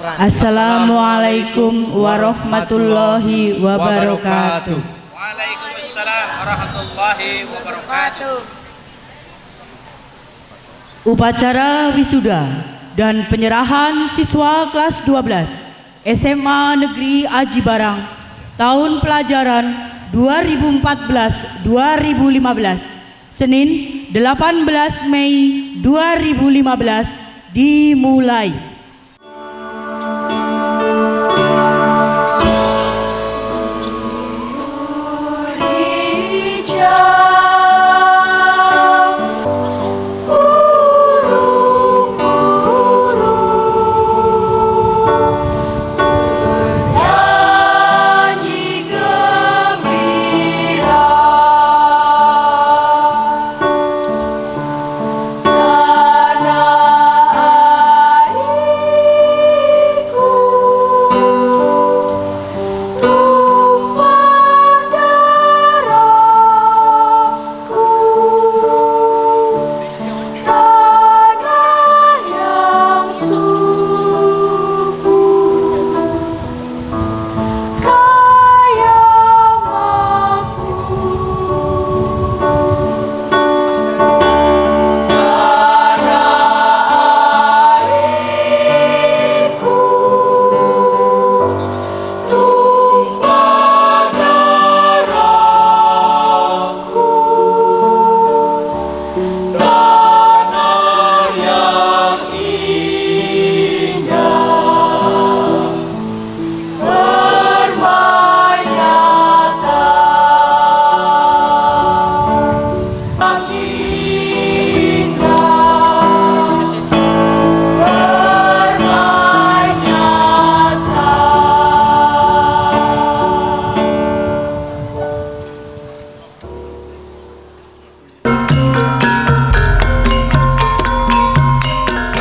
Assalamualaikum warahmatullahi wabarakatuh. Waalaikumsalam warahmatullahi wabarakatuh. Upacara wisuda dan penyerahan siswa kelas 12 SMA Negeri Aji Barang tahun pelajaran 2014-2015 Senin 18 Mei 2015 dimulai.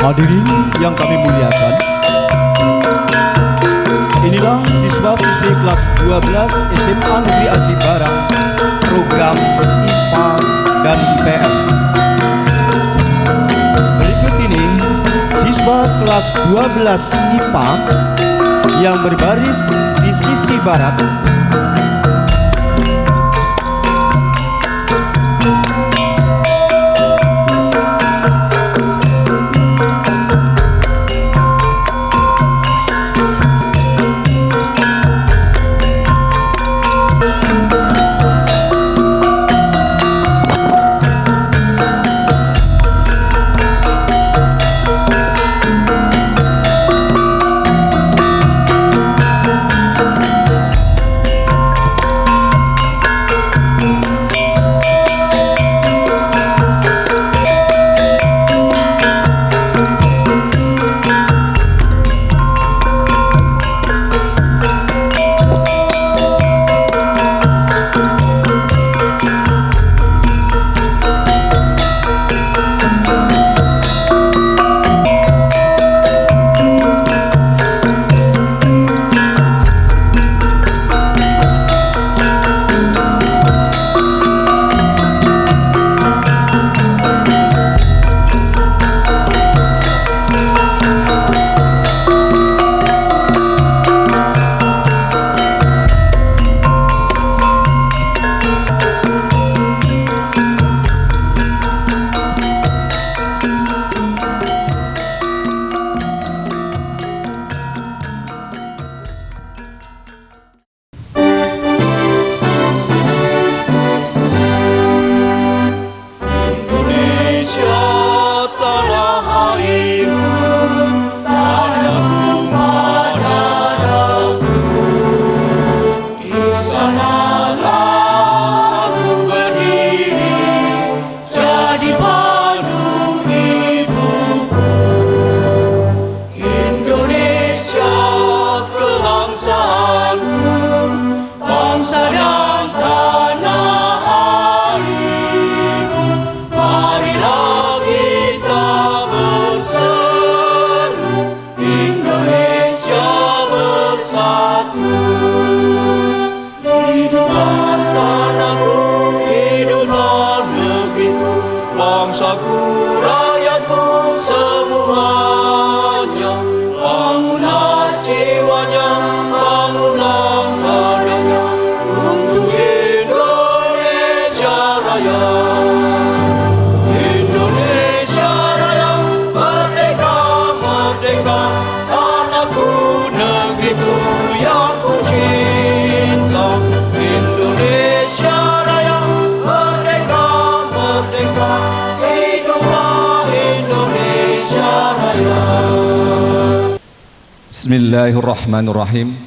Hadirin yang kami muliakan, inilah siswa-siswi kelas 12 SMA Negeri Aji Barang program IPA dan IPS. Berikut ini siswa kelas 12 IPA yang berbaris di sisi barat. Bangsaku, negeriku yang ku cinta, Indonesia Raya, merdeka, merdeka, hiduplah Indonesia Raya. Bismillahirrahmanirrahim.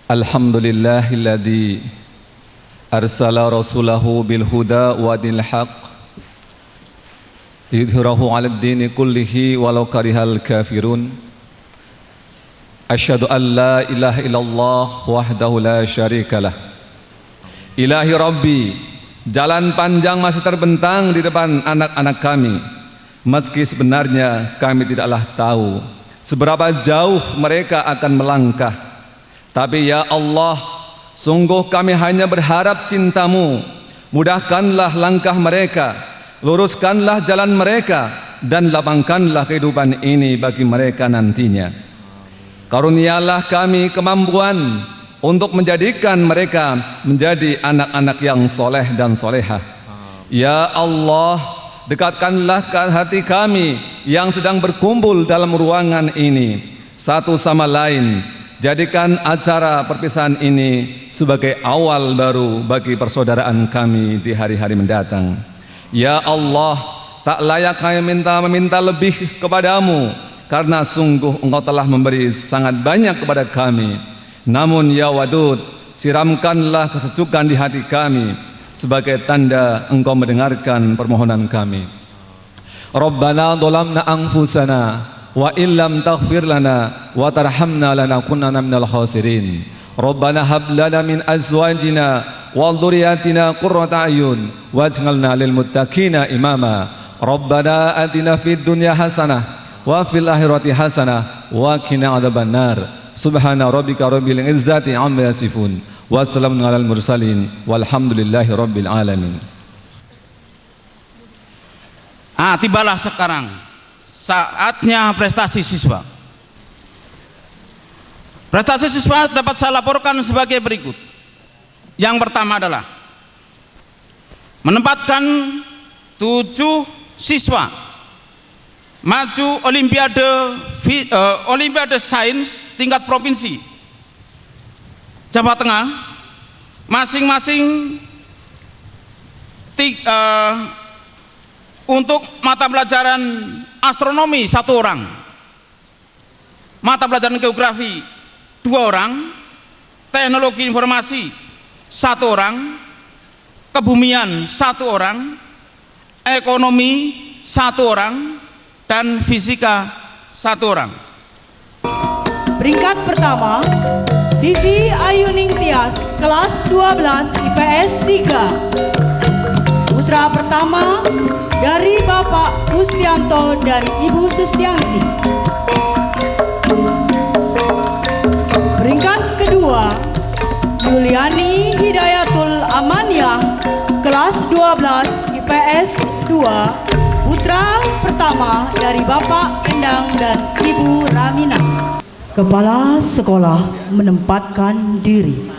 Alhamdulillahilladzi arsala rasulahu bil huda wa dinil haq yudhhirahu 'alad dini kullihi walau karihal kafirun. Asyhadu an la ilaha illallah wahdahu la syarikalah. Ilahi Rabbi, jalan panjang masih terbentang di depan anak-anak kami, meski sebenarnya kami tidaklah tahu seberapa jauh mereka akan melangkah. Tapi ya Allah, sungguh kami hanya berharap cinta-Mu. Mudahkanlah langkah mereka, luruskanlah jalan mereka, dan lapangkanlah kehidupan ini bagi mereka nantinya. Karunialah kami kemampuan untuk menjadikan mereka menjadi anak-anak yang soleh dan solehah. Ya Allah, dekatkanlah hati kami yang sedang berkumpul dalam ruangan ini satu sama lain. Jadikan acara perpisahan ini sebagai awal baru bagi persaudaraan kami di hari-hari mendatang. Ya Allah, tak layak kami meminta lebih kepadamu, karena sungguh Engkau telah memberi sangat banyak kepada kami. Namun ya Wadud, siramkanlah kesejukan di hati kami sebagai tanda Engkau mendengarkan permohonan kami. Rabbana dhalamna anfusana wa illam taghfir lana wa tarhamna lanakunanna minal khasirin. Rabbana hab lana min azwajina wa dhurriyyatina qurrata a'yun waj'alna lil muttaqina imama. Rabbana atina fid dunya hasanah wa fil akhirati hasanah wa qina adzabannar. Subhana rabbika rabbil izzati amma yasifun wa salamun alal mursalin walhamdulillahi rabbil alamin. Tibalah sekarang saatnya prestasi siswa. Prestasi siswa dapat saya laporkan sebagai berikut. Yang pertama adalah menempatkan 7 siswa maju Olimpiade Sains tingkat provinsi Jawa Tengah, masing-masing untuk mata pelajaran astronomi 1 orang, mata pelajaran geografi 2 orang, teknologi informasi 1 orang, kebumian 1 orang, ekonomi 1 orang, dan fisika 1 orang. Peringkat pertama, Vivi Ayuning Tias, kelas 12 IPS 3. Putra pertama dari Bapak Kustianto dan Ibu Susyanti. Peringkat kedua, Yuliani Hidayatul Amaniah, kelas 12 IPS 2. Putra pertama dari Bapak Endang dan Ibu Ramina. Kepala sekolah menempatkan diri.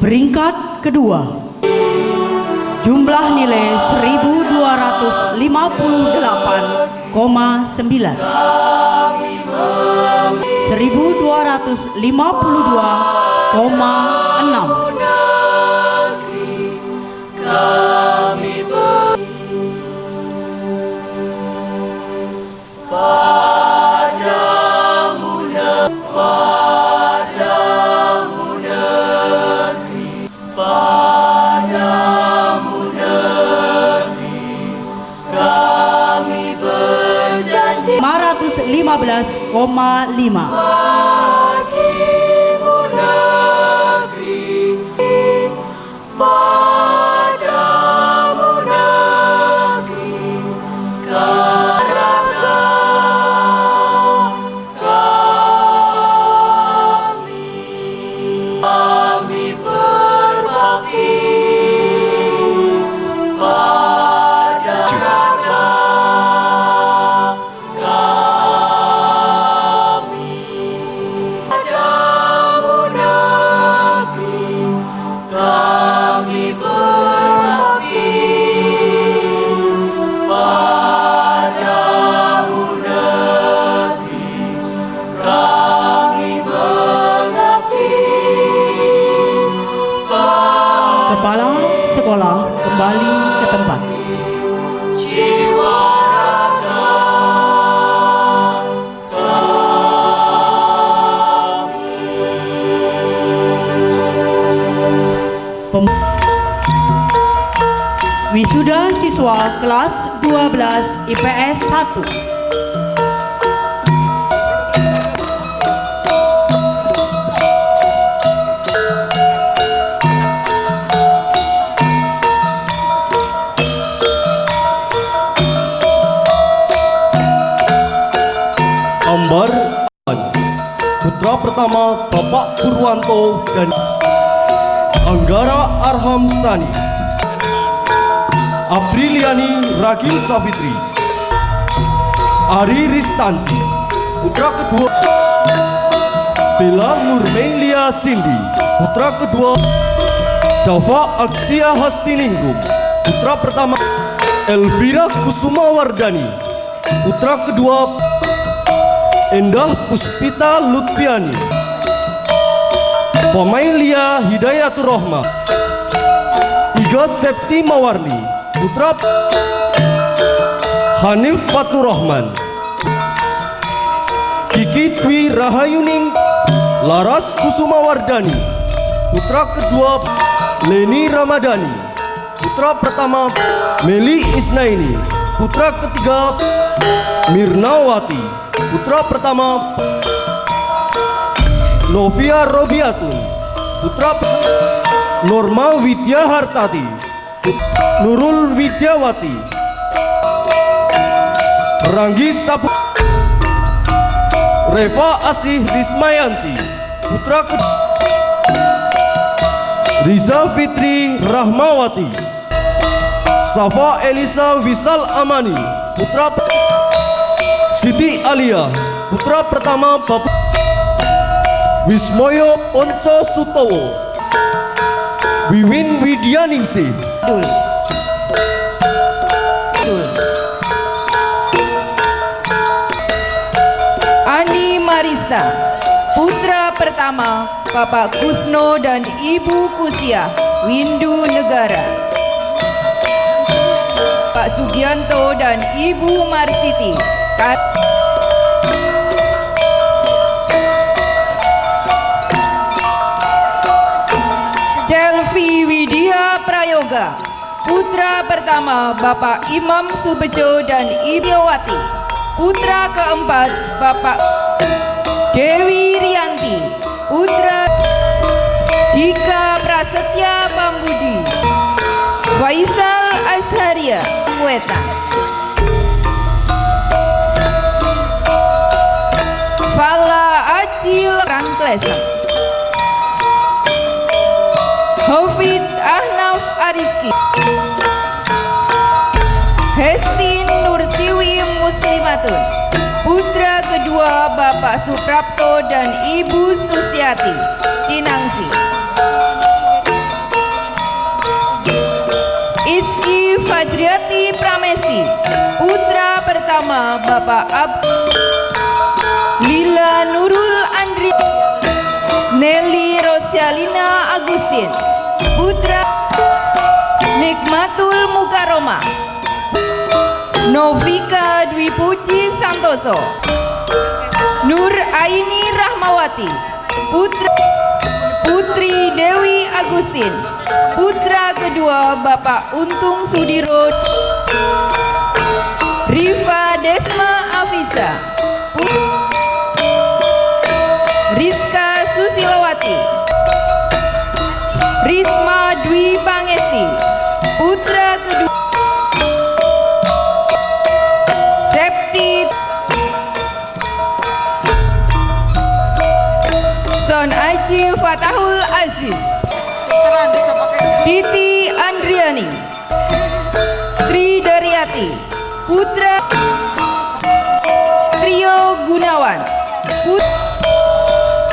Peringkat kedua, jumlah nilai 1258,9, 1252,6. Kami berjanji 515,5. bagimu negeri, padamu negeri. Wisuda siswa kelas 12 IPS 1. Ambar putra pertama Bapak Purwanto dan Anggara Arham Sani, Apriliani Ragil Safitri, Ari Ristanti, putra kedua Bella Nurmelia Cindy, putra kedua Dava Aktia Hastiningrum, putra pertama Elvira Kusuma Wardani, putra kedua Endah Puspita Lutfiani, Famailia Hidayatur Rohmah, Iga Septi Mawarni, putra Hanif Fatur Rahman, Kiki Dwi Rahayuning Laras Kusuma Wardani, putra kedua Leni Ramadhani, putra pertama Meli Isnaini, putra ketiga Mirnawati, putra pertama Novia Robiatun, putra Norma Widya Hartati, Nurul Widyawati, Ranggi Sapu, Reva Asih Rismayanti, putra Riza Fitri Rahmawati, Safa Elisa Wisal Amani, putra Siti Alia, putra pertama Bapak Wismoyo Ponco Sutowo, Wiwin Widyaningsih, Ani Marista, putra pertama Bapak Kusno dan Ibu Kusia, Windu Negara. Pak Sugianto dan Ibu Marsiti, Celvi Widya Prayoga, putra pertama Bapak Imam Subejo dan Ibyawati, putra keempat Bapak Dewi Rianti, putra Dika Prasetya Pambudi, Faisal Azharia Wetan, Fala Acil Rangklesa, Hafid Ahnaf Ariski, Hestin Nursiwi Muslimatun, putra kedua Bapak Suprapto dan Ibu Susiati, Cinangsi. Iski Fajriati Pramesti, putra pertama Bapak Lila Nurul Andri, Nelly Rosialina Agustin, putra Nikmatul Mukaroma, Novika Dwi Puji Santoso, Nur Aini Rahmawati, Putri Dewi Agustin, putra kedua Bapak Untung Sudiro, Rifa Desma Afisa, Rizka Susilawati, Risma Dwi Pangesti, putra kedua Septi Son Aji Fatahul Aziz, Titi Andriani, Tri Daryati, putra Trio Gunawan,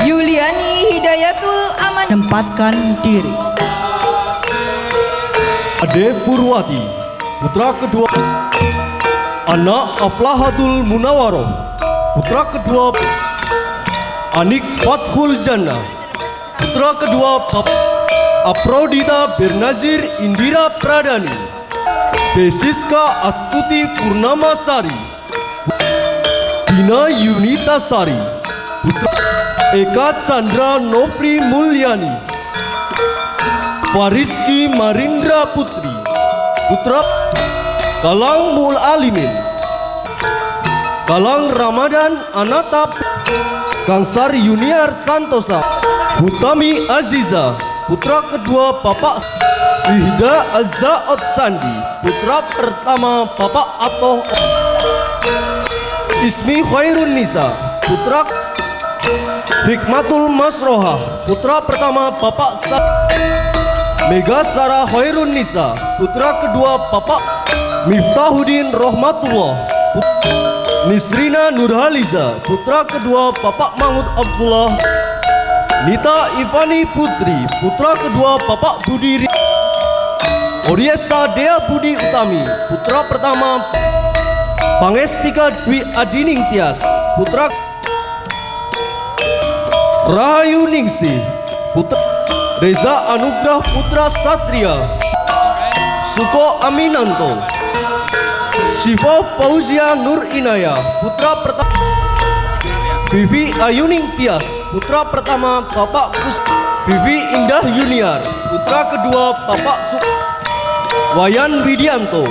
Yuliani Hidayatul Aman. Tempatkan diri. Ade Purwati, putra kedua Anak Aflahatul Munawaroh, putra kedua Anik Fathul Jannah, putra kedua Bapak Aprodita Bernazir Indira Pradani, Desiska Astuti Purnamasari, Dina Yunita Sari, putra Eka Chandra Nofri Mulyani, Fariski Marindra Putri, putra Kalang Mul Alimin, Kalang Ramadan Anatap, Kangsar Yuniar Santosa, Butami Aziza, putra kedua Bapak Ihda Azzaot Sandi, putra pertama Bapak Atoh Ismi Khairun Nisa, putra Hikmatul Masroha, putra pertama Bapak Mega Sarah Khairun Nisa, putra kedua Bapak Miftahuddin Rahmatullah, Nisrina Nurhaliza, putra kedua Bapak Mahmud Abdullah, Nita Ivani Putri, putra kedua Bapak Budi Oriesta Dea Budi Utami, putra pertama Pangestika Dwi Adining Tias, putra Rahayu Ningsih, putra Reza Anugrah putra Satria, Suko Aminanto, Syifa Fauzia Nur Inaya, putra pertama Vivi Ayuning Tias, putra pertama Bapak Vivi Indah Yuniar, putra kedua Bapak Wayan Widianto,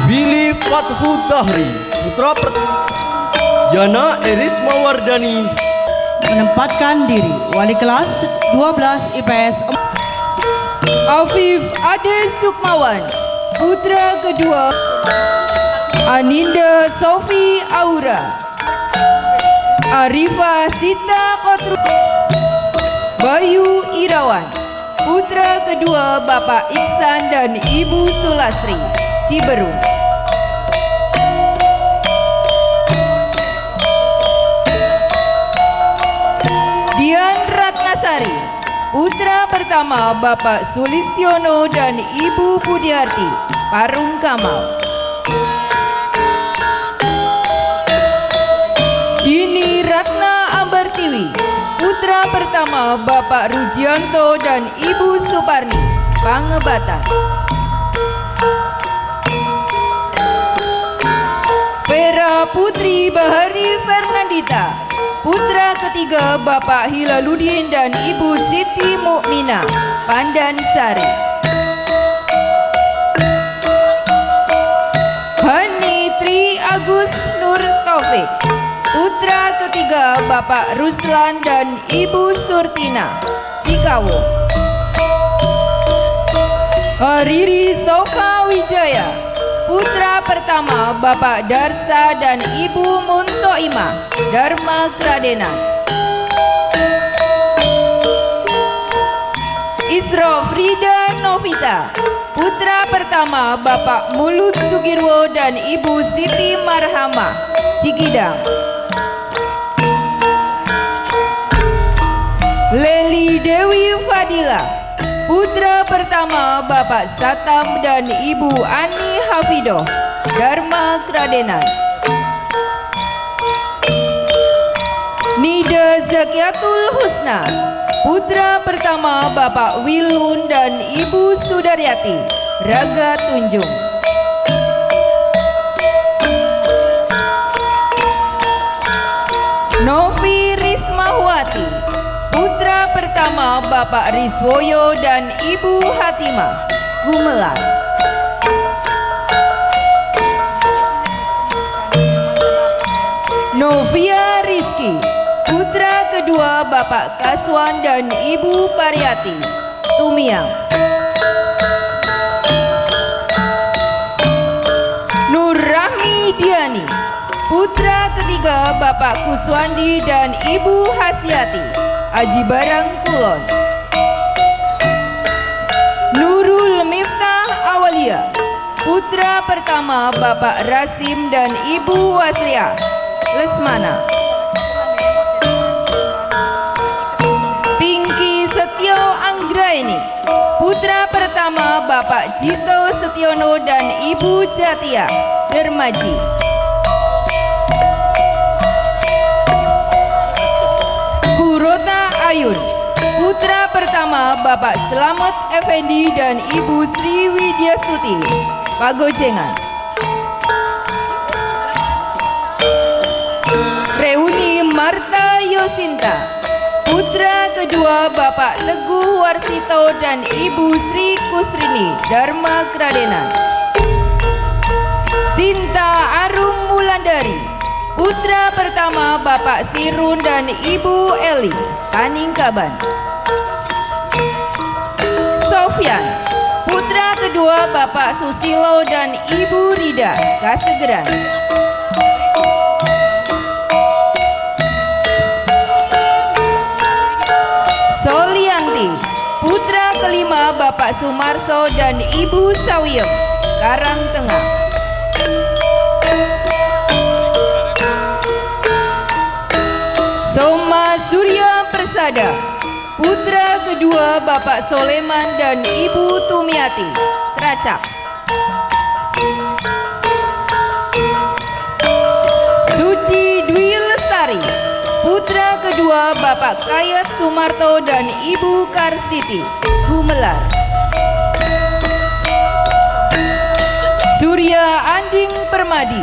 Billy Fathu Dahri, putra Yana Erisma Wardani. Menempatkan diri wali kelas 12 IPS Afif Ade Sukmawan, putra kedua Aninda Sofi Aura, Arifah Sita Kotru, Bayu Irawan, putra kedua Bapak Iksan dan Ibu Sulastri, Ciberung. Dian Ratnasari, putra pertama Bapak Sulistiono dan Ibu Budiarti, Parung Kamal. Dini Ratna Ambartiwi, putra pertama Bapak Rujianto dan Ibu Suparni, Pangebatan. Vera Putri Bahari Fernandita, putra ketiga Bapak Hilaluddin dan Ibu Siti Mukminah, Pandansari. Hani Tri Agus Nur Taufik, putra ketiga Bapak Ruslan dan Ibu Surtina, Cikawo. Hariri Sofa Wijaya, putra pertama Bapak Darsa dan Ibu Muntoimah, Dharma Kradenan. Isro Frida Novita, putra pertama Bapak Mulut Sugirwo dan Ibu Siti Marhamah, Cikidang. Leli Dewi Fadila, putra pertama Bapak Satam dan Ibu Ani Hafidoh, Dharma Kradenan. Nida Zakiatul Husna, putra pertama Bapak Wilun dan Ibu Sudaryati, Raga Tunjung. Novi Rismawati, putra pertama Bapak Riswoyo dan Ibu Hatimah, Gumelar. Novia Rizky, putra kedua Bapak Kaswan dan Ibu Pariyati, Tumiang. Nur Rahmi Diani, putra ketiga Bapak Kuswandi dan Ibu Hasyati, Aji Barang Kulon. Nurul Miftah Awalia, putra pertama Bapak Rasim dan Ibu Wasriah, Lesmana. Pinky Setio Anggraini, putra pertama Bapak Jito Setiono dan Ibu Jatia, Dermaji. Kurota Ayun, putra pertama Bapak Slamet Effendi dan Ibu Sri Widyastuti, Pagojengan. Reuni Marta Yosinta, Putra kedua Bapak Teguh Warsito dan Ibu Sri Kusrini Dharma Kradenan. Sinta Arum Wulandari. Putra pertama Bapak Sirun dan Ibu Eli Paningkaban. Sofyan. Putra kedua Bapak Susilo dan Ibu Rida Kasegeran. Solianti. Putra kelima Bapak Sumarso dan Ibu Sawiem Karangtengah. Soma Surya Persada. Putra kedua Bapak Soleman dan Ibu Tumiati Tracap. Suci Dwi Lestari. Putra kedua Bapak Kayat Sumarto dan Ibu Karsiti Gumelar. Surya Anding Permadi.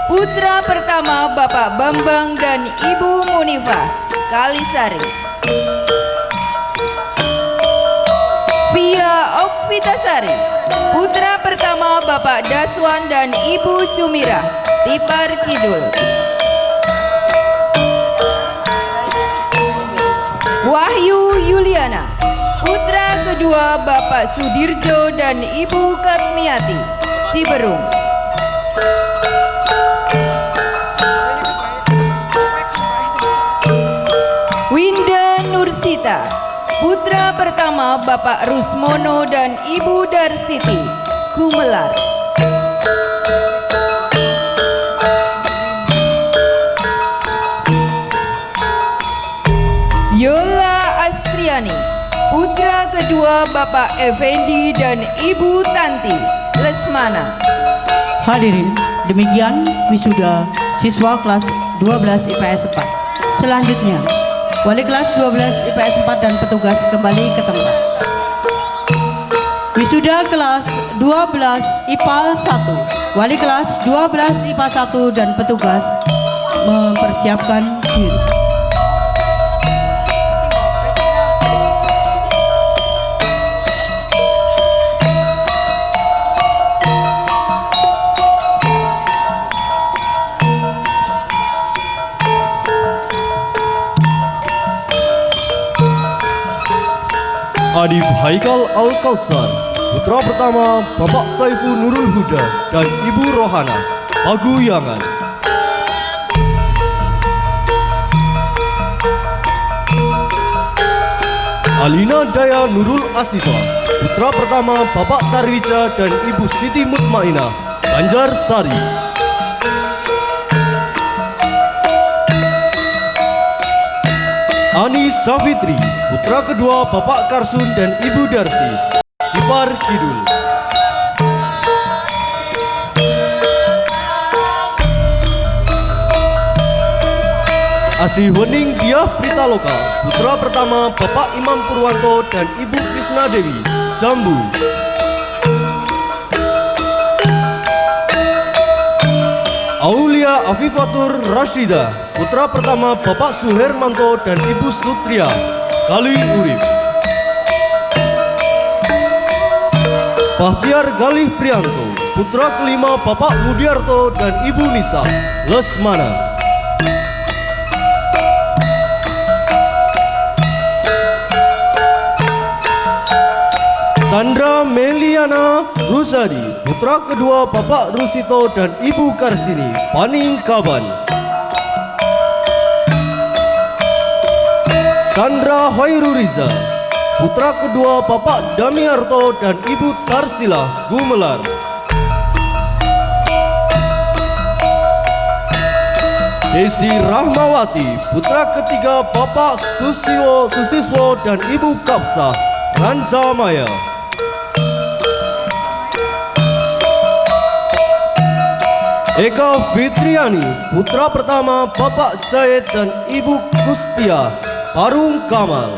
Putra pertama Bapak Bambang dan Ibu Munifah Kalisari. Via Okvitasari. Putra pertama Bapak Daswan dan Ibu Cumira Tipar Kidul. Wahyu Yuliana. Putra kedua Bapak Sudirjo dan Ibu Katmiati Ciberung. Winda Nursita. Putra pertama Bapak Rusmono dan Ibu Darsiti Gumelar. Yola Astriani. Putra kedua Bapak Effendi dan Ibu Tanti Lesmana. Hadirin, demikian wisuda siswa kelas 12 IPS 4. Selanjutnya, wali kelas 12 IPS 4 dan petugas kembali ke tempat. Wisuda kelas 12 IPA 1. Wali kelas 12 IPA 1 dan petugas mempersiapkan diri. Adib Haikal Al-Kautsar, putra pertama Bapak Saiful Nurul Huda dan Ibu Rohana Paguyangan. Alina Daya Nurul Asifa, putra pertama Bapak Tarwija dan Ibu Siti Mutmainah Banjarsari. Ani Safitri, putra kedua Bapak Karsun dan Ibu Darsi Tipar Kidul. Asih Wening Diah Pritaloka, putra pertama Bapak Imam Purwanto dan Ibu Krisna Dewi Jambu. Aulia Afifatur Rashida, putra pertama Bapak Suhermanto dan Ibu Sutria Kali Urip. Bahtiar Galih Prianto, putra kelima Bapak Mudiarto dan Ibu Nisa Lesmana. Sandra Meliana Rusadi, putra kedua Bapak Rusito dan Ibu Karsini Paningkaban. Sandra Hoiruriza, putra kedua Bapak Damiarto dan Ibu Tarsila Gumelar. Desi Rahmawati, putra ketiga Bapak Susiswo dan Ibu Kapsah Rancamaya. Eka Fitriani, putra pertama Bapak Jahit dan Ibu Kustia Parung Kamal.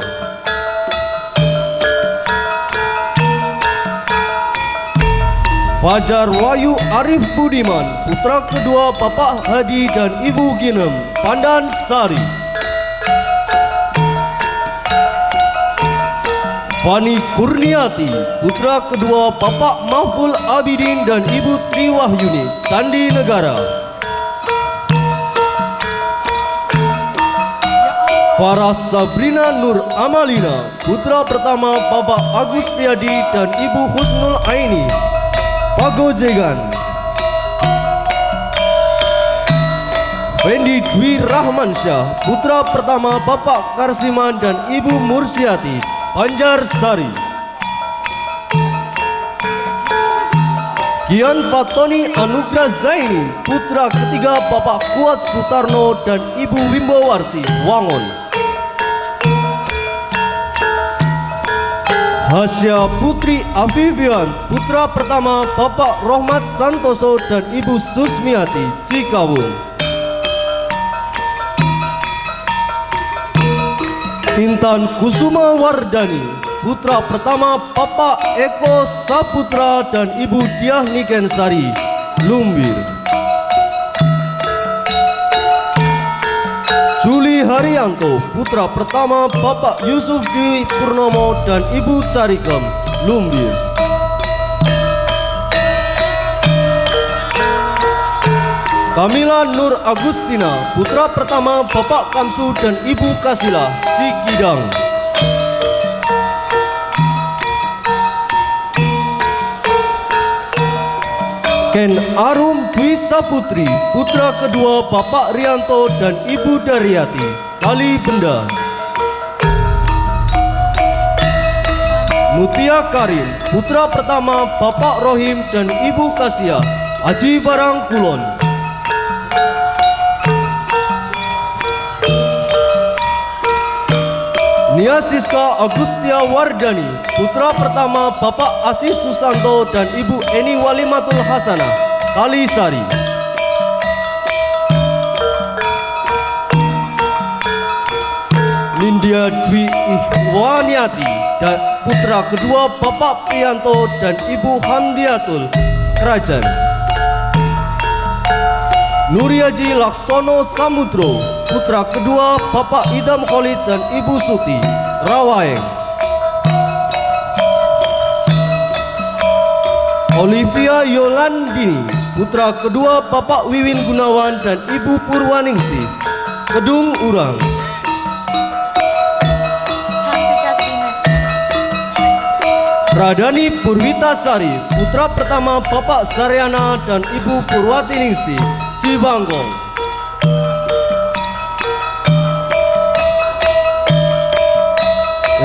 Fajar Wahyu Arif Budiman, putra kedua Bapak Hadi dan Ibu Ginem Pandan Sari. Fani Kurniati, putra kedua Bapak Mahful Abidin dan Ibu Tri Wahyuni, Candi Negara. Farah Sabrina Nur Amalina, putra pertama Bapak Agus Priyadi dan Ibu Husnul Aini, Pagojegan. Fendi Dwi Rahmansyah, putra pertama Bapak Karsiman dan Ibu Mursiati, Banjarsari. Kian Fatoni Anugrah Zaini, putra ketiga Bapak Kuat Sutarno dan Ibu Wimbowarsi, Wangon. Hasya Putri Afifian, putra pertama Bapak Rohmat Santoso dan Ibu Susmiati, Cikawung. Intan Kusuma Wardani, putra pertama Bapak Eko Saputra dan Ibu Diah Nikensari, Lumbir. Juli Haryanto, putra pertama Bapak Yusuf Dwi Purnomo dan Ibu Carikem, Lumbir. Kamila Nur Agustina, putra pertama Bapak Kamsu dan Ibu Kasila, Cikidang. Ken Arum Dwi Saputri, putra kedua Bapak Rianto dan Ibu Daryati, Kalibenda. Mutia Karim, putra pertama Bapak Rohim dan Ibu Kasia, Aji Barang Kulon. Nia Siska Agustia Wardani, putra pertama Bapak Asih Susanto dan Ibu Eni Walimatul Hasanah, Kalisari. Nindya Dwi Ihwaniati dan putra kedua Bapak Prianto dan Ibu Hamdiatul, Kerajaan. Nuriaji Laksono Samudro, putra kedua Bapak Idam Khalid dan Ibu Suti, Rawaeng. Olivia Yolandini, putra kedua Bapak Wiwin Gunawan dan Ibu Purwaningsih, Kedung Urang. Radani Purwitasari, putra pertama Bapak Saryana dan Ibu Purwatiningsih, Cibanggong.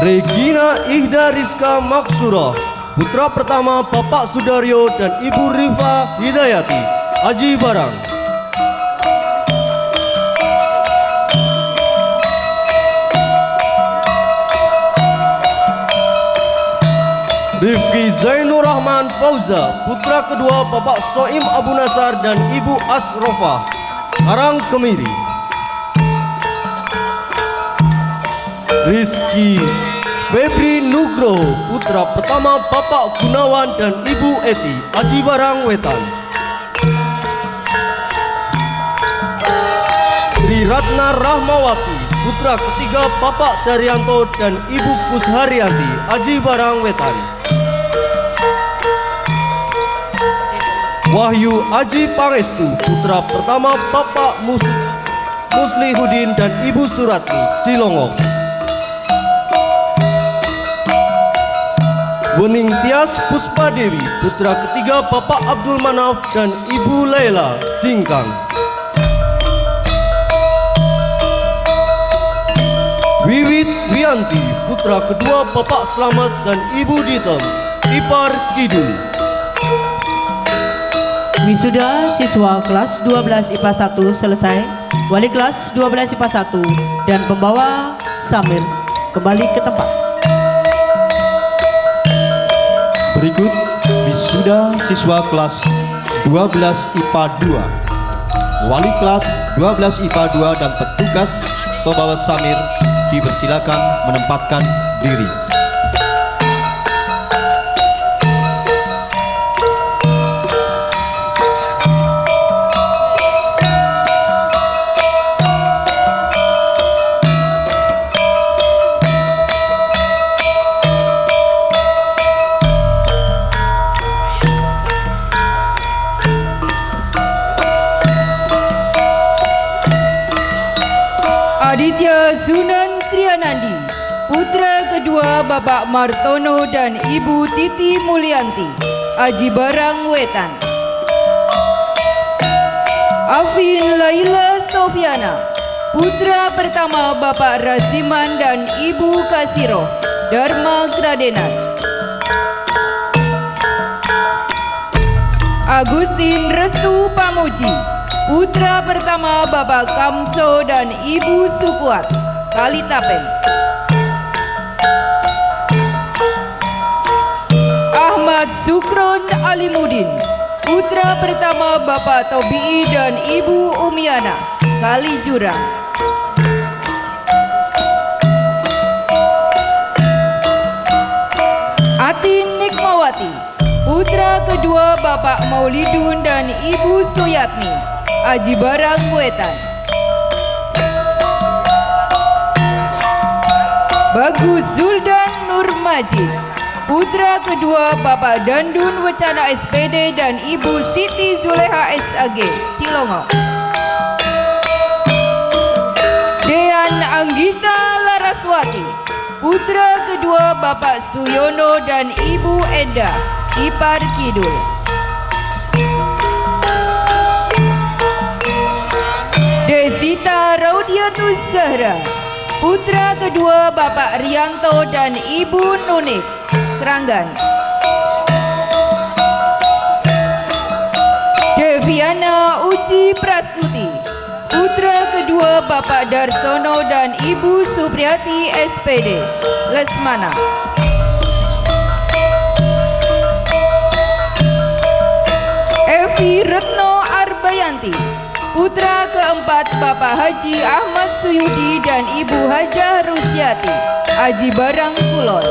Regina Ihda Rizka Maksura, putra pertama Bapak Sudaryo dan Ibu Rifa Hidayati, Aji Barang. Rifki Zainur Rahman Fauza, putra kedua Bapak Soim Abu Nasar dan Ibu Asrofah, Karang Kemiri. Rizky Febri Nugroho, putra pertama Bapak Gunawan dan Ibu Eti, Aji Barang Wetan. Tri Ratna Rahmawati, putra ketiga Bapak Daryanto dan Ibu Kusharyanti, Aji Barang Wetan. Wahyu Aji Pangestu, putra pertama Bapak Muslihudin dan Ibu Suratni, Cilongok. Wening Tias Puspadewi, putra ketiga Bapak Abdul Manaf dan Ibu Laila, Cingkang. Wiwit Wianti, putra kedua Bapak Slamet dan Ibu Ditem, Tipar Kidul. Wisuda siswa kelas 12 IPA 1 selesai. Wali kelas 12 IPA 1 dan pembawa Samir kembali ke tempat. Berikut wisuda siswa kelas 12 IPA 2. Wali kelas 12 IPA 2 dan petugas pembawa Samir dipersilakan menempatkan diri. Britya Sunan Trianandi, putra kedua Bapak Martono dan Ibu Titi Mulyanti, Aji Barang Wetan. Afin Laila Sofiana, putra pertama Bapak Rasiman dan Ibu Kasiro, Dharma Kradenan. Agustin Restu Pamuji, putra pertama Bapak Kamso dan Ibu Sukuat, Kalitapen. Ahmad Sukron Alimudin, putra pertama Bapak Tobi'i dan Ibu Umiana, Kalijurang. Atin Nikmawati, putra kedua Bapak Maulidun dan Ibu Suyatmi, Aji Barang Wetan. Bagus Zuldan Nur Majid, putra kedua Bapak Dandun Wecana SPD dan Ibu Siti Zuleha SAG, Cilongo. Dean Anggita Laraswati, putra kedua Bapak Suyono dan Ibu Enda, Ipar Kidul. Desita Raudiatus Zahra, putra kedua Bapak Rianto dan Ibu Nunik, Keranggan. Deviana Uci Prastuti, putra kedua Bapak Darsono dan Ibu Supriyati SPD, Lesmana. Evi Retno Arbayanti, putra keempat Bapak Haji Ahmad Suyudi dan Ibu Hajah Rusiati, Aji Barang Kulon.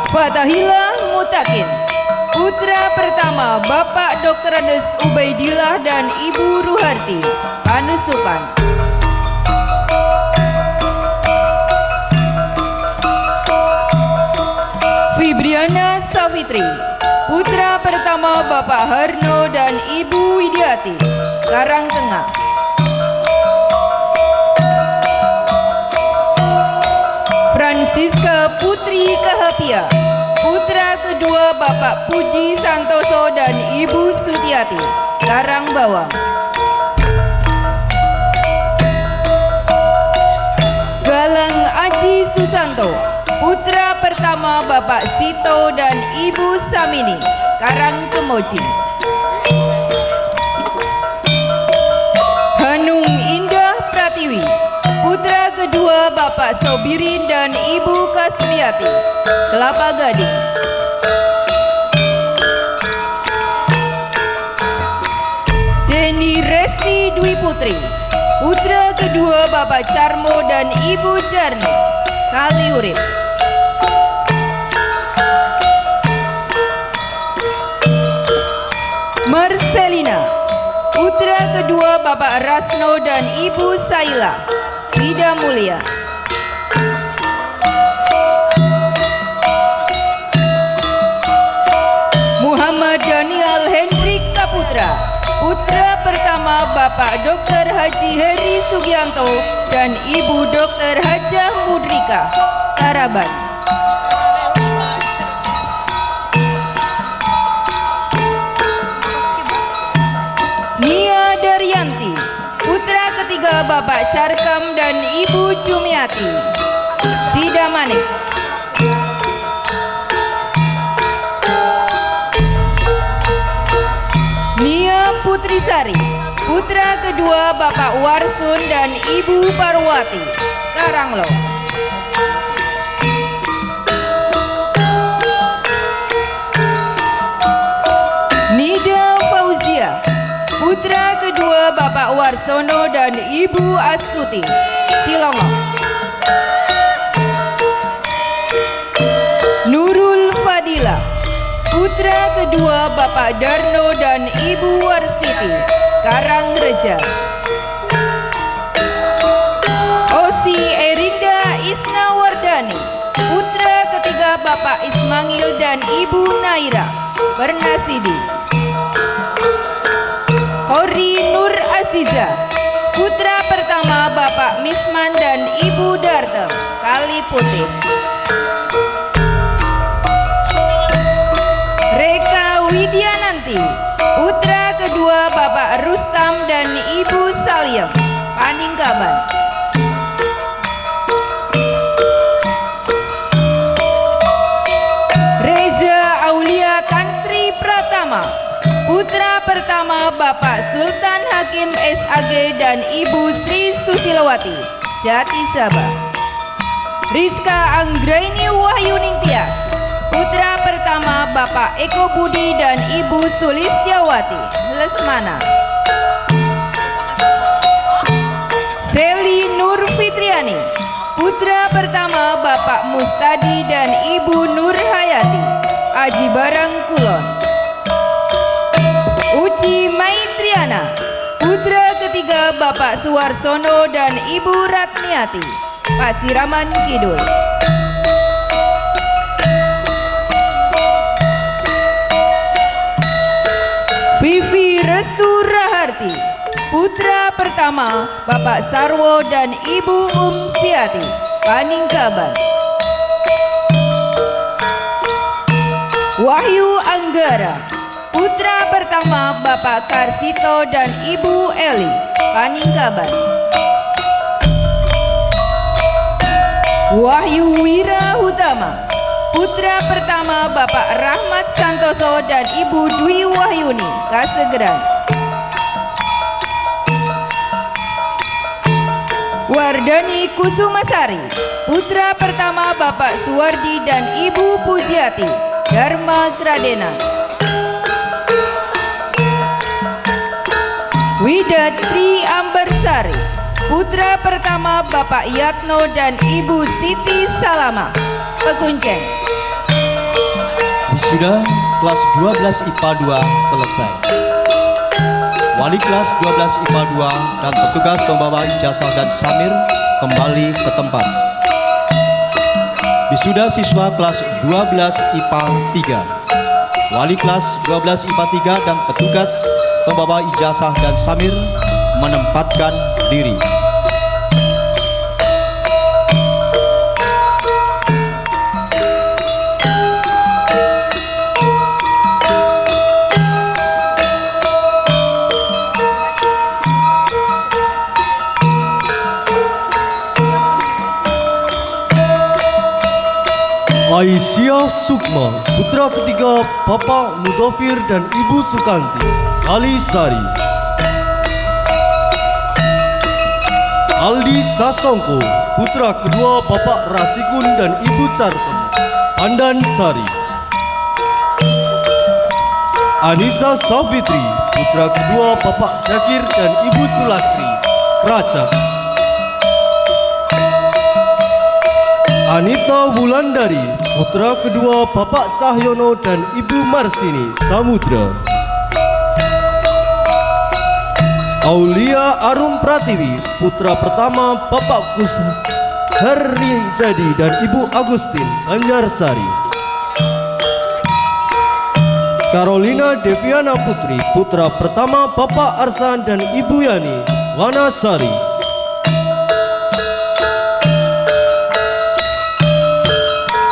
Fatahillah Mutakin, putra pertama Bapak Dr. Andes Ubaidillah dan Ibu Ruharti, Panusukan. Fibriana Safitri, putra pertama Bapak Harno dan Ibu Widiati, Karangtengah. Francisca Putri Kahapia, putra kedua Bapak Puji Santoso dan Ibu Sutiati, Karangbawang. Galang Aji Susanto, putra pertama Bapak Sito dan Ibu Samini, Karangkemoji. Hanung Indah Pratiwi, putra kedua Bapak Sobirin dan Ibu Kasmiati, Kelapa Gading. Jenny Resti Dwi Putri, putra kedua Bapak Carmo dan Ibu Jarni, Kaliurip. Marcelina, putra kedua Bapak Rasno dan Ibu Saila, Sida Mulia. Muhammad Daniel Hendrik Kaputra, putra pertama Bapak Dr. Haji Heri Sugianto dan Ibu Dr. Hajah Mudrika, Taraban. Nia Daryanti, putra ketiga Bapak Carkam dan Ibu Jumiati, Sidamanik. Nia Putrisari, putra kedua Bapak Warsun dan Ibu Parwati, Karanglo. Nida Fauzia, putra kedua Bapak Warsono dan Ibu Astuti, Cilongo. Nurul Fadila, putra kedua Bapak Darno dan Ibu Warsiti, Karangreja. Osi Erinda Isnawardani, putra ketiga Bapak Ismail dan Ibu Naira, Bernasidi. Kori Nur Aziza. Putra pertama Bapak Misman dan Ibu Dartem, Kali Putih. Reka Widiananti. Putra kedua Bapak Rustam dan Ibu Salim, Paningkaban. Reza Aulia Tansri Pratama. Putra pertama Bapak Sultan Hakim SAG dan Ibu Sri Susilawati, Jati Sabah. Rizka Anggraini Wahyuning Tias. Putra pertama Bapak Eko Budi dan Ibu Sulistiawati, Lesmana. Seli Nur Fitriani. Putra pertama Bapak Mustadi dan Ibu Nur Hayati, Aji Barang Kulon. Uci Maitriana. Putra ketiga Bapak Suwarsono dan Ibu Ratniati, Pasiraman Kidul. Vivi Restu Raharti. Putra pertama Bapak Sarwo dan Ibu Siati, Paningkaban. Wahyu Anggara. Putra pertama Bapak Karsito dan Ibu Eli, Paningkaban. Wahyu Wira Hutama. Putra pertama Bapak Rahmat Santoso dan Ibu Dwi Wahyuni, Kasegeran. Wardani Kusumasari. Putra pertama Bapak Suwardi dan Ibu Pujiati, Dharma Kradena. Widatri Ambersari. Putra pertama Bapak Yatno dan Ibu Siti Salama, Pekunceng. Wisuda kelas 12 IPA 2 selesai. Wali kelas 12 IPA 2 dan petugas pembawa ijazah dan samir kembali ke tempat. Wisuda siswa kelas 12 IPA 3. Wali kelas 12 IPA 3 dan petugas pembawa ijazah dan samir menempatkan diri. Aisyah Sukma, putra ketiga Bapak Mudofir dan Ibu Sukanti, Kalisari. Aldi Sasongko, putra kedua Bapak Rasikun dan Ibu Cartem, Pandansari. Anissa Safitri, putra kedua Bapak Jakir dan Ibu Sulastri, Keracak. Anita Wulandari, putra kedua Bapak Cahyono dan Ibu Marsini, Samudra. Aulia Arum Pratiwi, putra pertama Bapak Kus Hari Jadi dan Ibu Agustin, Banjarsari. Carolina Deviana Putri, putra pertama Bapak Arsan dan Ibu Yani, Wanasari.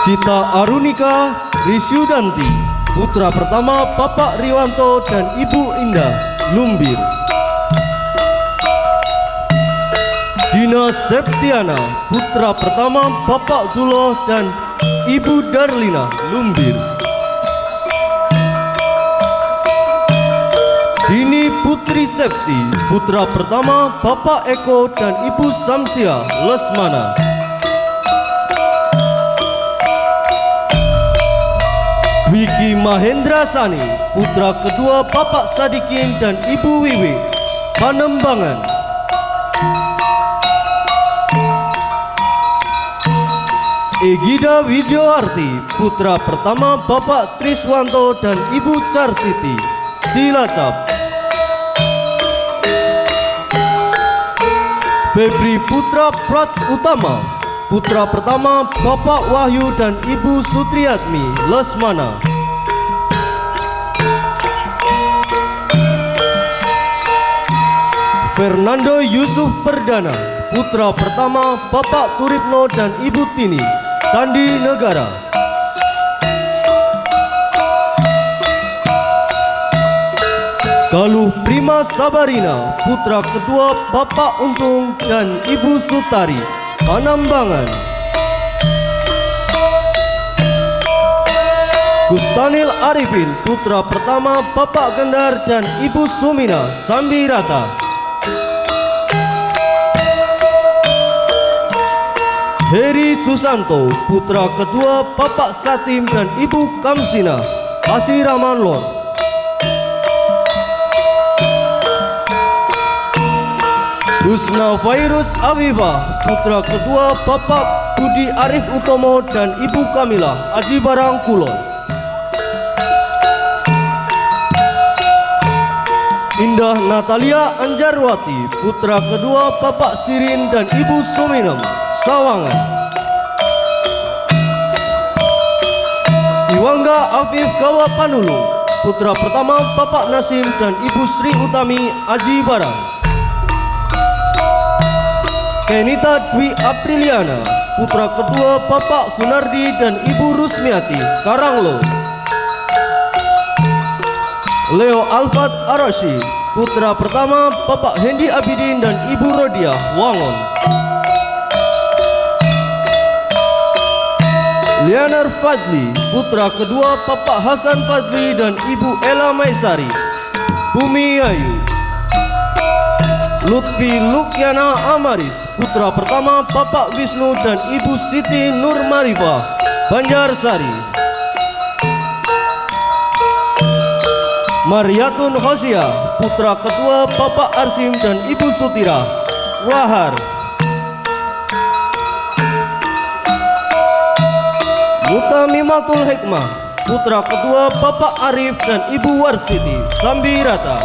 Cita Arunika Risyudanti, putra pertama Bapak Riwanto dan Ibu Indah, Lumbir. Dina Septiana, putra pertama Bapak Duloh dan Ibu Darlina, Lumbir. Dini Putri Septi, putra pertama Bapak Eko dan Ibu Samsia, Lesmana. Wiki Mahendra Sani, putra kedua Bapak Sadikin dan Ibu Wiwi, Panembangan. Egida Widyoarti, putra pertama Bapak Triswanto dan Ibu Carsiti, Cilacap. Febri Putra Prat Utama, putra pertama Bapak Wahyu dan Ibu Sutriatmi, Lesmana. Fernando Yusuf Perdana, putra pertama Bapak Turipno dan Ibu Tini, Candi Negara. Galuh Prima Sabarina, putra kedua Bapak Untung dan Ibu Sutari, Panambangan. Gustanil Arifin, putra pertama Bapak Gendar dan Ibu Sumina, Sambirata. Heri Susanto, putra kedua Bapak Satim dan Ibu Kamsina, Pasiraman Lor. Husna Fairuz Afifah, putra kedua Bapak Budi Arif Utomo dan Ibu Kamila, Aji Barang Kulon. Indah Natalia Anjarwati, putra kedua Bapak Sirin dan Ibu Suminem, Sawangan. Iwangga Afif Gawa Panulung, putra pertama Bapak Nasim dan Ibu Sri Utami, Aji Barang. Kenita Dwi Apriliana, putra kedua Bapak Sunardi dan Ibu Rusmiati, Karanglo. Leo Alfat Arashi, putra pertama Bapak Hendi Abidin dan Ibu Rodia, Wangon. Lianar Fadli, putra kedua Bapak Hasan Fadli dan Ibu Ella Maisari, Bumi Ayu. Lutfi Lukiana Amaris, putra pertama Bapak Wisnu dan Ibu Siti Nur Marifah, Banjarsari. Mariatun Hosia, putra kedua Bapak Arsim dan Ibu Sutira, Wahar. Mutamimatul Hikmah, putra kedua Bapak Arif dan Ibu Warsiti, Sambirata.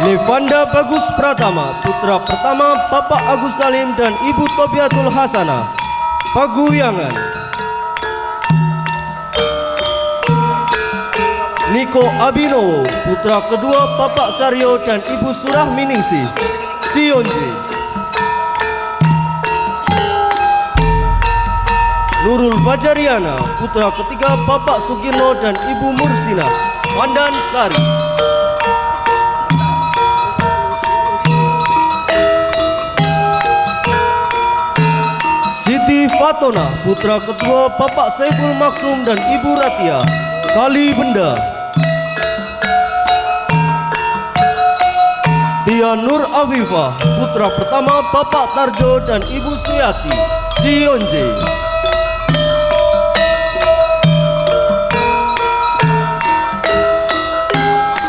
Nevanda Bagus Pratama, putra pertama Bapak Agus Salim dan Ibu Tobiatul Hasanah, Paguyangan. Niko Abinowo, putra kedua Bapak Saryo dan Ibu Surah Miningsi, Cionje. Nurul Fajariana, putra ketiga Bapak Sugirno dan Ibu Mursina, Pandan Sari. Siti Fatona, putra kedua Bapak Saiful Maksum dan Ibu Ratia, Kali Benda. Tia Nur Afifah, putra pertama Bapak Tarjo dan Ibu Suyati, Cionje.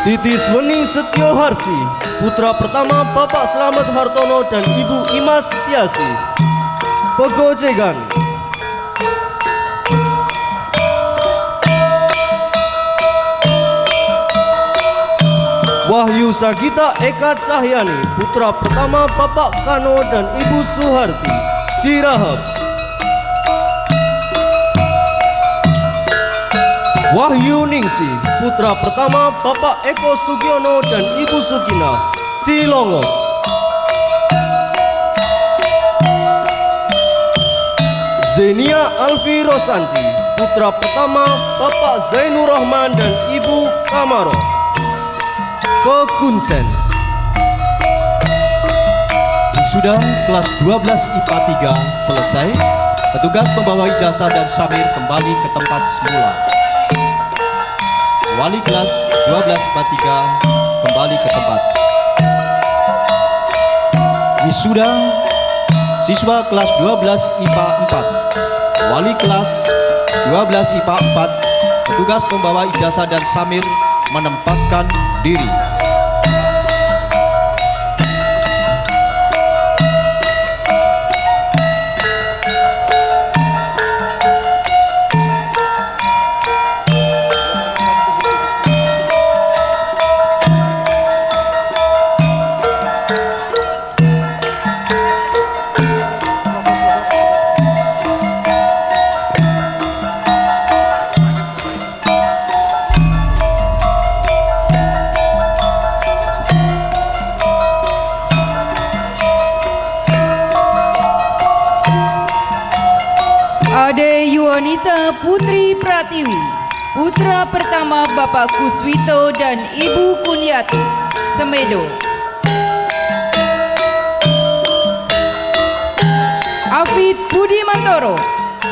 Titis Wening Setio Harsi, putra pertama Bapak Slamet Hartono dan Ibu Imas Tiasi, Pegojegan. Wahyu Sagita Eka Cahyani, putra pertama Bapak Kano dan Ibu Suharti, Cirahap. Wahyu Ningsi, putra pertama Bapak Eko Sugiono dan Ibu Sukina, Cilongok. Zenia Alfi Rosanti, putra pertama Bapak Zainur Rahman dan Ibu Kamaro, Kekuncen. Sudah kelas 12 IPA 3 selesai. Petugas pembawa ijazah dan samir kembali ke tempat semula. Wali kelas 12 IPA 3 kembali ke tempat. Wisuda siswa kelas 12 IPA 4. Wali kelas 12 IPA 4, petugas pembawa ijazah dan samir menempatkan diri. Ade Yuwanita Putri Pratiwi, putra pertama Bapak Kuswito dan Ibu Kunyati, Semedo. Afid Budi Mantoro,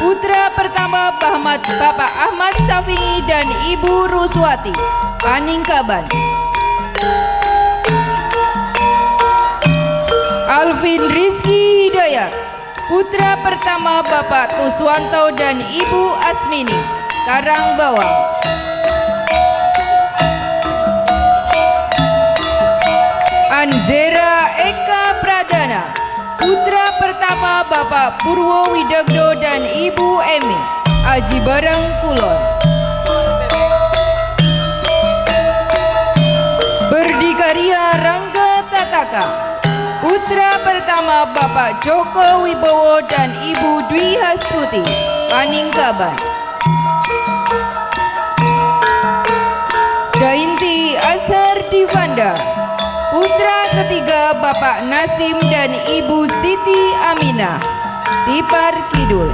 putra pertama Bapak Ahmad Safingi dan Ibu Ruswati, Paningkaban. Alvin Rizky Hidayat, putra pertama Bapak Tuswanto dan Ibu Asmini, Karangbawang. Anzera Eka Pradana, putra pertama Bapak Purwo Widagdo dan Ibu Emi, Aji Barang Kulon. Berdikaria Rangga Tataka, putra pertama Bapak Joko Wibowo dan Ibu Dwi Hastuti, Paningkaban. Dainti Azhar Divanda, putra ketiga Bapak Nasim dan Ibu Siti Aminah, Tipar Kidul.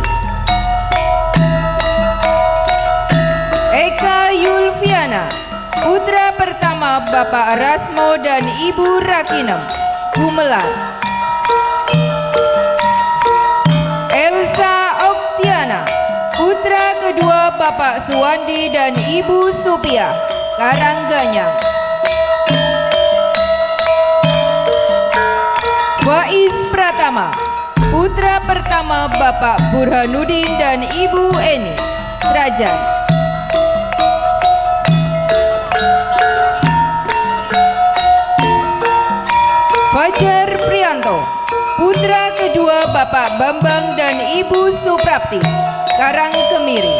Eka Yulfiana, putra pertama Bapak Rasmo dan Ibu Rakinem, Gumelar. Elsa Oktiana, putra kedua Bapak Suwandi dan Ibu Supia, Karangganyang. Faiz Pratama, putra pertama Bapak Burhanuddin dan Ibu Eni, Srajan. Fajar Prianto, putra kedua Bapak Bambang dan Ibu Suprapti, Karangkemiri.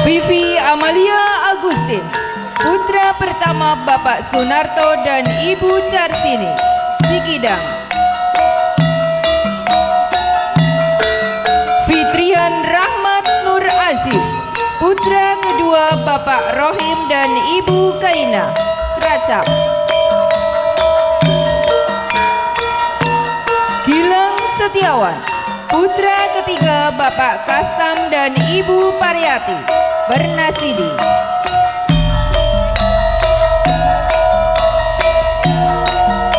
Vivi Amalia Agustin, putra pertama Bapak Sunarto dan Ibu Carsini, Cikidang. Fitrian Rahmat Nur Aziz, putra kedua Bapak Rohim dan Ibu Kaina, Keracap. Gilang Setiawan, putra ketiga Bapak Kastam dan Ibu Pariyati, Bernasidi.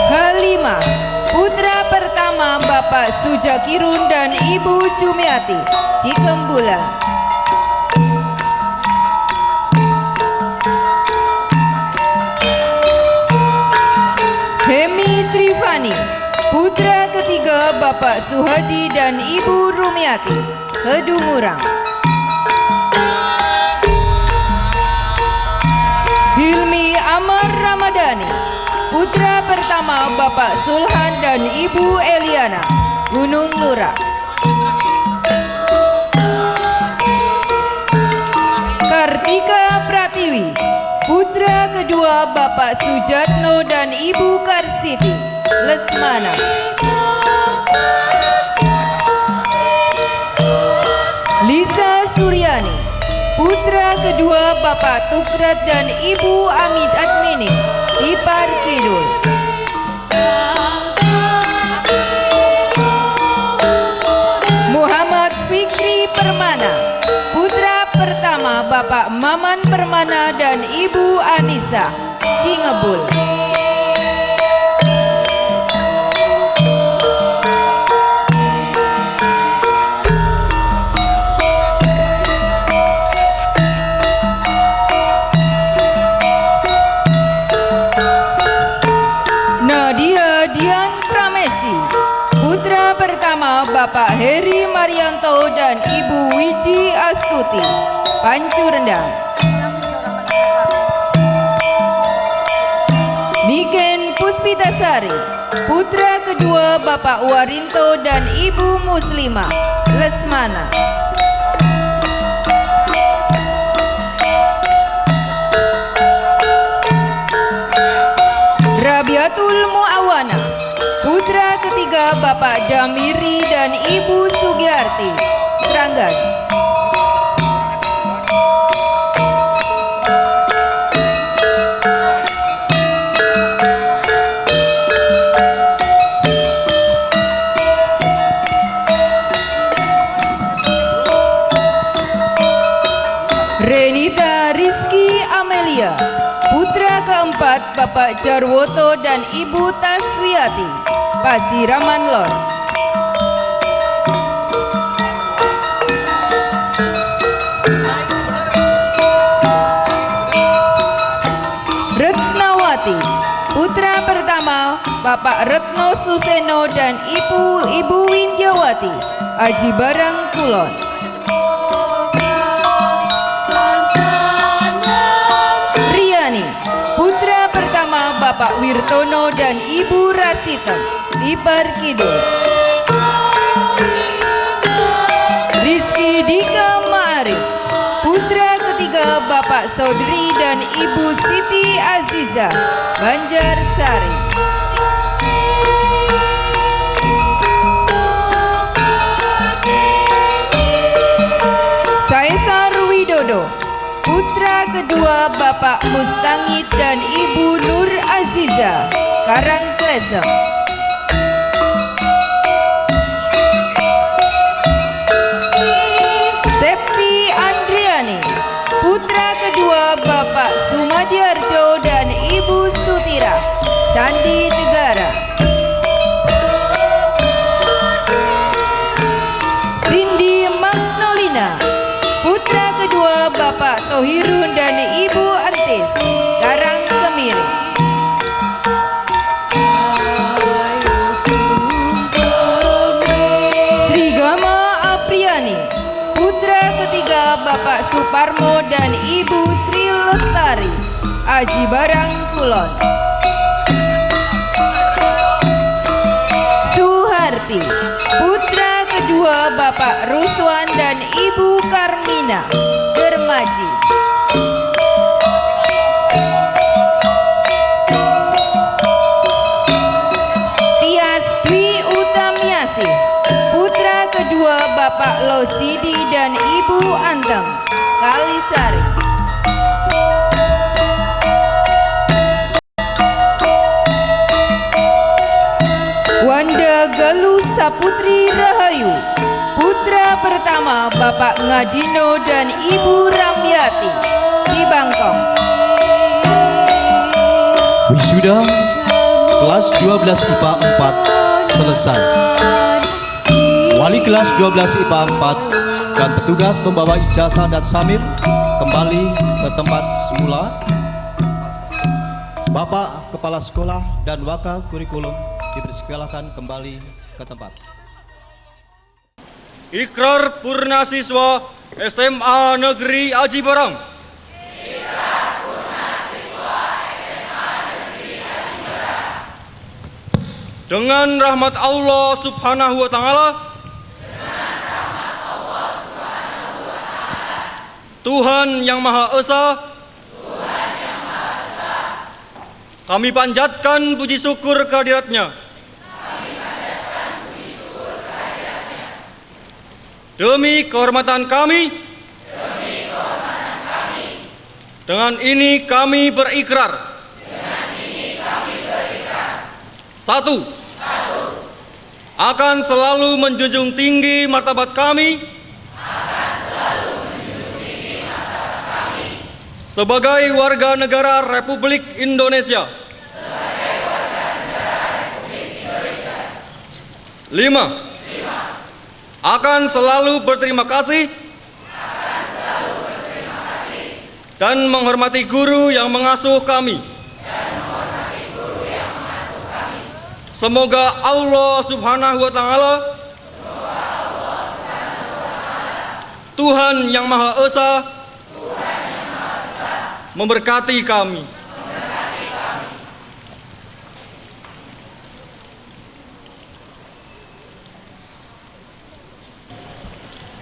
Halimah, putra pertama Bapak Sujakirun dan Ibu Jumiati, Cikembulan. Hemi Trifani, putra ketiga Bapak Suhadi dan Ibu Rumiati, Kedungurang. Hilmi Amar Ramadhani, putra pertama Bapak Sulhan dan Ibu Eliana, Gunung Lurah. Kartika Pratiwi, putra kedua Bapak Sujatno dan Ibu Karsiti, Lesmana. Lisa Suryani, putra kedua Bapak Tukrat dan Ibu Amit Admini, Tipar Kidul. Muhammad Fikri Permana, putra pertama Bapak Maman Permana dan Ibu Anissa, Cingebul. Nadia Dian Pramesti, putra pertama Bapak Heri Marianto dan Ibu Wiji Astuti, Pancu Rendang. Niken Puspitasari, putra kedua Bapak Warinto dan Ibu Muslimah, Lesmana. Rabiatul Muawana, putra ketiga Bapak Damiri dan Ibu Sugiyarti, Tranggan. hormat Bapak Jarwoto dan Ibu Taswiati, Pasiraman Lor. Retnawati, putra pertama Bapak Retno Suseno dan Ibu Winjawati, Aji Barang Kulon. Riani, putra pertama Bapak Wirtono dan Ibu Rasita, Ipar Kidul. Rizky Dika Ma'arif, putra ketiga Bapak Saudri dan Ibu Siti Aziza, Banjarsari. Caesar Widodo, putra kedua Bapak Mustangit dan Ibu Nur Aziza, Karangklesem. Septi Andriani, putra kedua Bapak Sumadiarjo dan Ibu Sutira, Candi Negara. Cindy Magnolina, putra kedua Bapak Tohirun dan Ibu Entis, Karang Kemiri. Srigama Apriani, putra ketiga Bapak Suparmo dan Ibu Sri Lestari, Aji Barang Kulon. Suharti, putra kedua Bapak Ruswan dan Ibu Karmina, Dermaji. Tias Dwi Utamiasih, putra kedua Bapak Losidi dan Ibu Anteng, Kalisari. Wanda Galuh Saputri Rahayu, putra pertama Bapak Ngadino dan Ibu Ramyati, Cibangkong. Wisuda kelas 12 IPA 4 selesai. Wali kelas 12 IPA 4 dan petugas pembawa ijazah dan samir kembali ke tempat semula. Bapak Kepala Sekolah dan Waka Kurikulum dipersilakan kembali ke tempat. Ikrar Purna Siswa SMA Negeri Aji Barang. Dengan rahmat Allah Subhanahu wa Ta'ala, Tuhan Yang Maha Esa, kami panjatkan puji syukur kehadiratnya. Demi kehormatan kami, dengan ini kami berikrar. Satu, akan selalu menjunjung tinggi martabat kami, sebagai warga negara Republik Indonesia. 5, akan selalu berterima kasih dan menghormati guru yang mengasuh kami. Semoga Allah Subhanahu wa Ta'ala, Tuhan Yang Maha Esa, memberkati kami.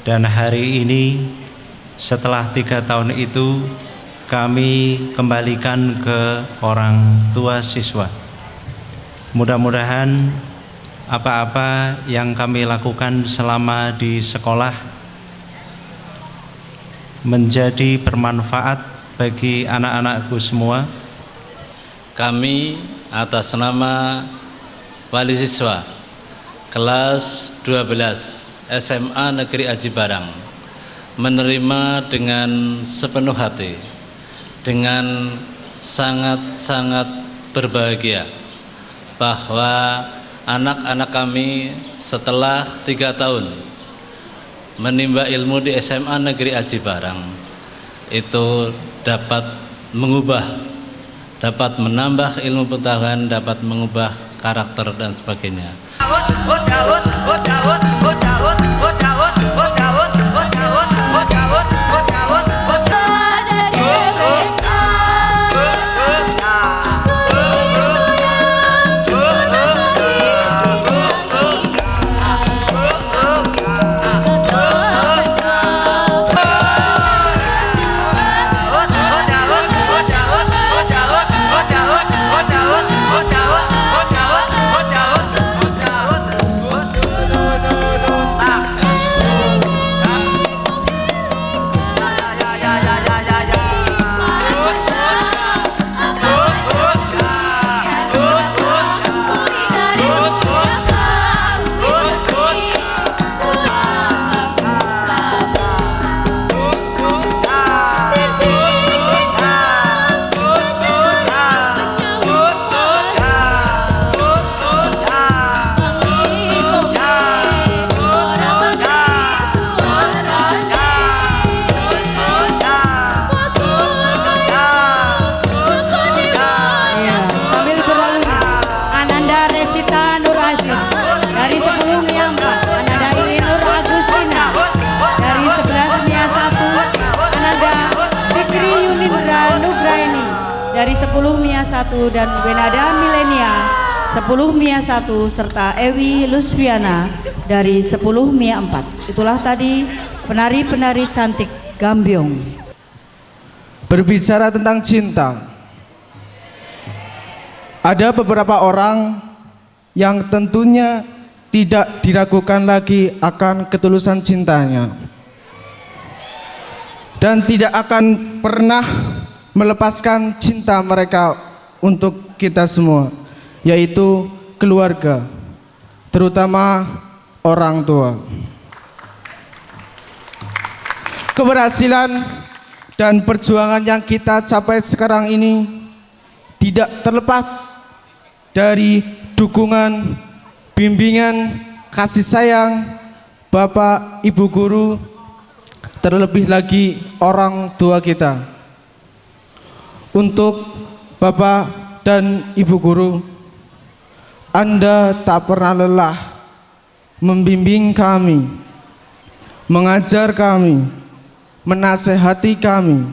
Dan hari ini setelah 3 tahun itu kami kembalikan ke orang tua siswa. Mudah-mudahan apa-apa yang kami lakukan selama di sekolah menjadi bermanfaat bagi anak-anakku semua. Kami atas nama wali siswa kelas 12 SMA Negeri Aji Barang menerima dengan sepenuh hati, dengan sangat-sangat berbahagia bahwa anak-anak kami setelah 3 tahun menimba ilmu di SMA Negeri Aji Barang itu dapat mengubah, dapat menambah ilmu pengetahuan, dapat mengubah karakter dan sebagainya. dari 10 Mia 1 dan Wenada Milenia 10 Mia 1 serta Ewi Lusviana dari 10 Mia 4. Itulah tadi penari-penari cantik Gambyong. Berbicara tentang cinta, ada beberapa orang yang tentunya tidak diragukan lagi akan ketulusan cintanya dan tidak akan pernah melepaskan cinta mereka untuk kita semua, yaitu keluarga, terutama orang tua. Keberhasilan dan perjuangan yang kita capai sekarang ini tidak terlepas dari dukungan, bimbingan, kasih sayang Bapak Ibu guru, terlebih lagi orang tua kita. Untuk Bapak dan Ibu guru, Anda tak pernah lelah membimbing kami, mengajar kami, menasehati kami.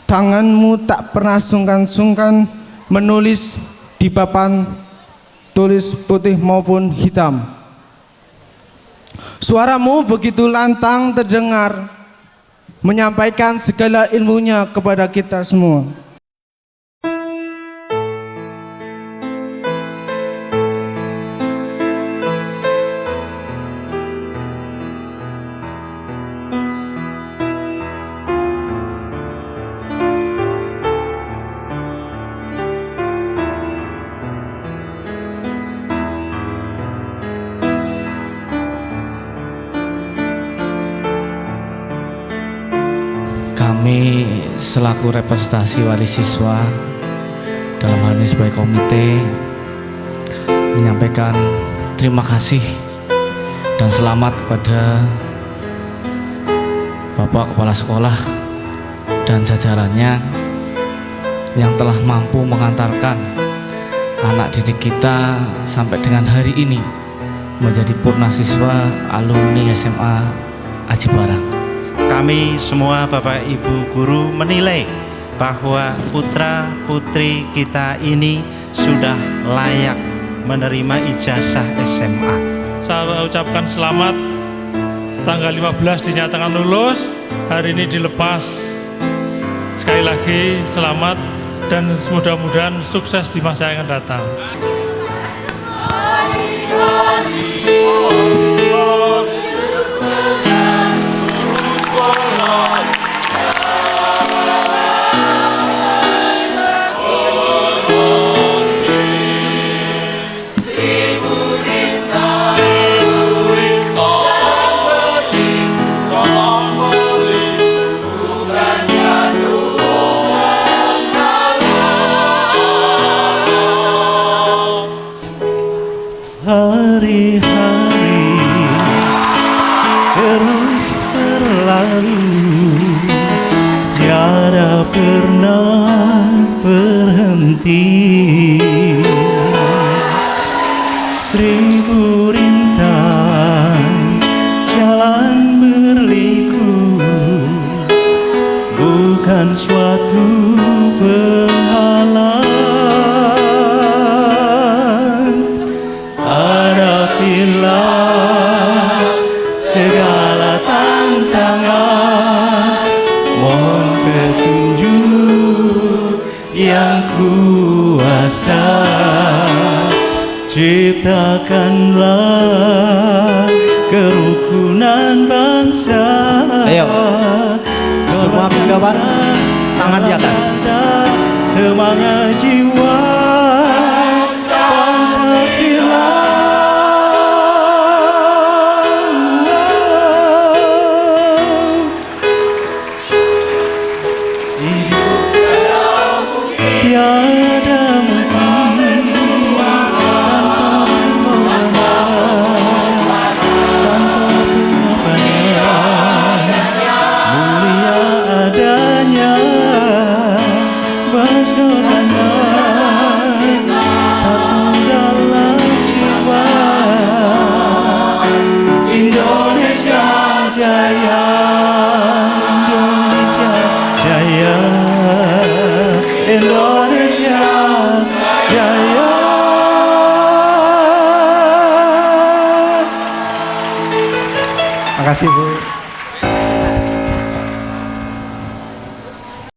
Tanganmu tak pernah sungkan-sungkan menulis di papan tulis putih maupun hitam. Suaramu begitu lantang terdengar, menyampaikan segala ilmunya kepada kita semua. Kami selaku representasi wali siswa dalam hal ini sebagai komite menyampaikan terima kasih dan selamat kepada Bapak Kepala Sekolah dan jajarannya yang telah mampu mengantarkan anak didik kita sampai dengan hari ini menjadi purnasiswa alumni SMA Aji Barang. Kami semua Bapak Ibu guru menilai bahwa putra putri kita ini sudah layak menerima ijazah SMA. Saya ucapkan selamat, tanggal 15 dinyatakan lulus, hari ini dilepas. Sekali lagi selamat dan mudah-mudahan sukses di masa yang akan datang. Bukan satu hari-hari terus berlalu, tiada pernah berhenti. Seribu rintang jalan berliku, bukan suatu penghalang. Hadapilah segala tantangan, mohon petunjuk yang kuasa. Ciptakanlah kerukunan bangsa. Ayo, semua kawan, tangan di atas. Semangat jiwa Pancasila. Tiada mungkin tanpa pengorbanan, tanpa pengorbanan. Mulia adanya bagaimana satu dalam jiwa. Indonesia Jaya, Indonesia Jaya, Indonesia Jaya. Makasih Bu.